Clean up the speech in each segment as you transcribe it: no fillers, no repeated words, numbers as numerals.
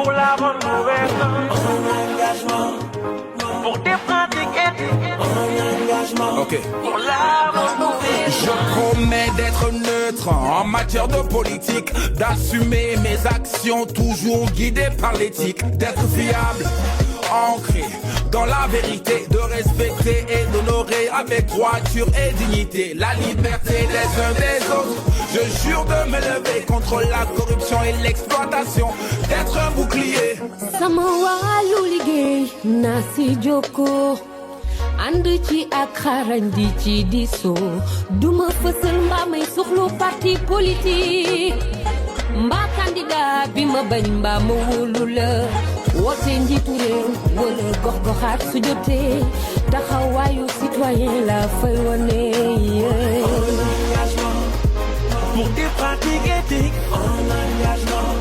pour la bonne gouvernance, un engagement pour des pratiques éthiques, un engagement pour la bonne gouvernance. Je promets d'être neutre en matière de politique, d'assumer mes actions toujours guidées par l'éthique, d'être fiable, ancré dans la vérité, de respecter et d'honorer avec droiture et dignité la liberté des uns des autres. Je jure de me lever contre la corruption et l'exploitation, d'être un bouclier. Sama walu liggéey na si joko ànd ci ak xarañ di ci diisoo duma fësal mbaa may soxlu parti politique mbaa candidat bi ma bañ mbaa ma wóolu la woote njiitu réew wala gox-goxaat su jotee taxawaayu citoyen la fay wane. Pour des pratiques éthiques, un engagement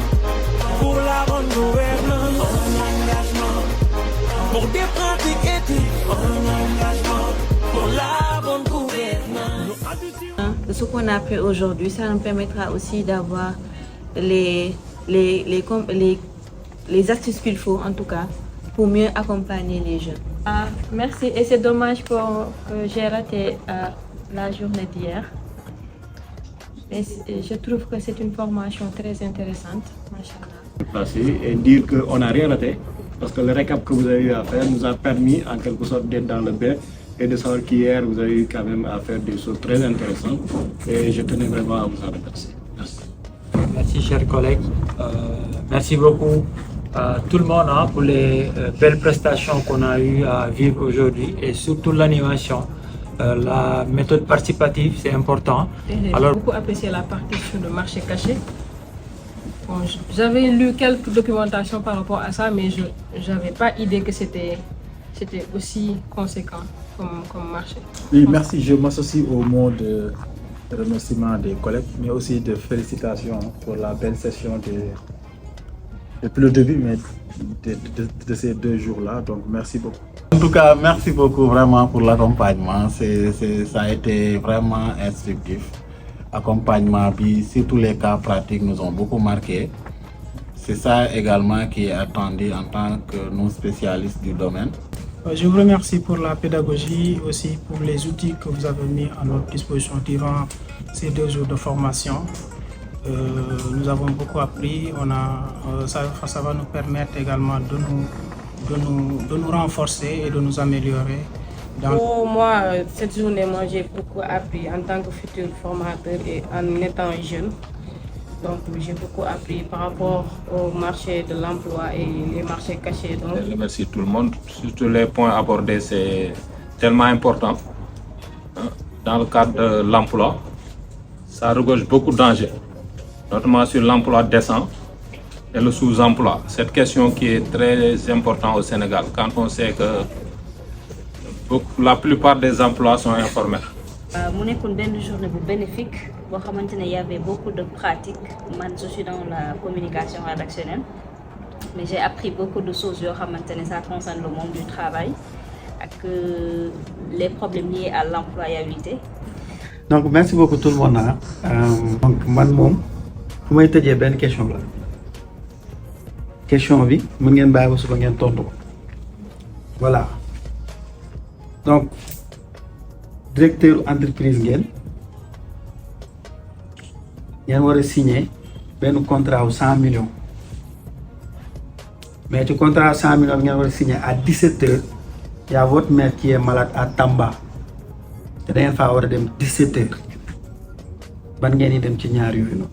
pour la bonne gouvernance, un engagement pour des pratiques éthiques, un engagement pour la bonne gouvernance. Ce qu'on a fait aujourd'hui, ça nous permettra aussi d'avoir les astuces qu'il faut, en tout cas, pour mieux accompagner les jeunes. Merci, et c'est dommage que j'ai raté la journée d'hier. Mais je trouve que c'est une formation très intéressante, machallah. Et dire qu'on n'a rien raté, parce que le récap que vous avez eu à faire nous a permis en quelque sorte d'être dans le bain et de savoir qu'hier vous avez eu quand même à faire des choses très intéressantes et je tenais vraiment à vous en remercier. Merci. Merci chers collègues, merci beaucoup à tout le monde pour les belles prestations qu'on a eu à vivre aujourd'hui et surtout l'animation. La méthode participative, c'est important. J'ai beaucoup apprécié la partie sur le marché caché. Bon, j'avais lu quelques documentations par rapport à ça, mais je n'avais pas idée que c'était aussi conséquent comme marché. Oui, merci. Je m'associe au mot de remerciement des collègues, mais aussi de félicitations pour la belle session depuis le début, mais de ces 2 jours-là. Donc, merci beaucoup. En tout cas, merci beaucoup vraiment pour l'accompagnement. Ça a été vraiment instructif. Accompagnement, puis sur tous les cas pratiques nous ont beaucoup marqué. C'est ça également qui est attendu en tant que nous spécialistes du domaine. Je vous remercie pour la pédagogie, aussi pour les outils que vous avez mis à notre disposition durant ces 2 jours de formation. Nous avons beaucoup appris. Ça va nous permettre également de nous renforcer et de nous améliorer. Pour moi, cette journée, j'ai beaucoup appris en tant que futur formateur et en étant jeune. Donc j'ai beaucoup appris par rapport au marché de l'emploi et les marchés cachés. Donc... Je remercie tout le monde. Surtout les points abordés, c'est tellement important. Dans le cadre de l'emploi, ça regorge beaucoup de dangers, notamment sur l'emploi décent et le sous-emploi. Cette question qui est très importante au Sénégal, quand on sait que la plupart des emplois sont informels. Mon école d'une journée bénéfique. Il y avait beaucoup de pratiques. Moi, je suis dans la communication rédactionnelle, mais j'ai appris beaucoup de choses. Ça concerne le monde du travail et les problèmes liés à l'employabilité. Donc merci beaucoup tout le monde. Donc man moom fu may tëjee benn question la question bi mën ngeen bàyyi ba suba ngeen tontu ko voilà donc directeur entreprise ngeen war a signer benn contrat wu 100 millions mais ci contrat 100 millions bi ngeen war a signer à 17h y a votre mère qui est malade à Tamba te da ngeen faa war a dem 17h ban ngeen di dem ci ñaar yooyu noonu.